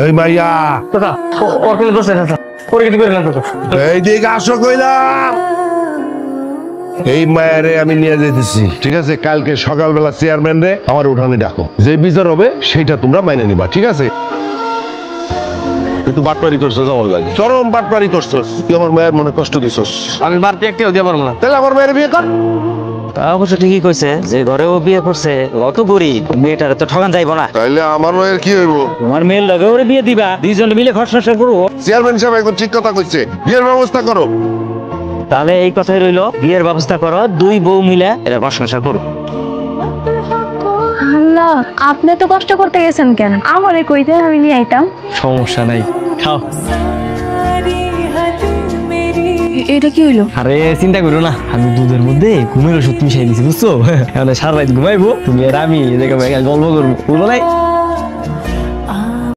এই মাইয়া চাচা ওর কিন্তু দোষ নেই চাচা, ওর কিছু করে না চাচা। এই দিকে আসো কইলাম। এই মায়েরে আমি নিয়ে যেতেছি, ঠিক আছে? কালকে সকালবেলা চেয়ারম্যান রে আমার উঠানে ডাকো, যে বিচার হবে সেটা তোমরা মাইনে নিবা, ঠিক আছে? তুই বাটপারি করছস, আমার লাগে চরম বাটপারি করছস। তুই আমার মায়ের মনে কষ্ট দিছস। আমি বাড়তি একটাও দিয়ে পারবো না। তাহলে আমার মায়ের বিয়ে কর। তা অবশ্য ঠিকই কইছে, যে ঘরে ও বিয়ে করছে অত গরিব, মেয়েটার তো ঠকান যাইব না। তাইলে আমার মায়ের কি হইব? তোমার মেয়ের লগে ওরে বিয়ে দিবা, দুইজন মিলে ঘর সংসার করবো। চেয়ারম্যান সাহেব একদম ঠিক কথা কইছে, বিয়ের ব্যবস্থা করো। তাহলে এই কথাই রইলো, বিয়ের ব্যবস্থা করো, দুই বউ মিলে এটা ঘর সংসার করো। আল্লাহ, আপনি তো কষ্ট করতে গেছেন কেন? আমারে কইতে আমি নিয়ে আইতাম। সমস্যা নাই, খাও। এটা কি হইলো? আরে চিন্তা করো না, আমি দুধের মধ্যে ঘুমের ওষুধ মিশাই দিছি, বুঝছো? সারা রাত ঘুমাইবো, তুমি আর আমি গল্প করবো, বলবো নাই?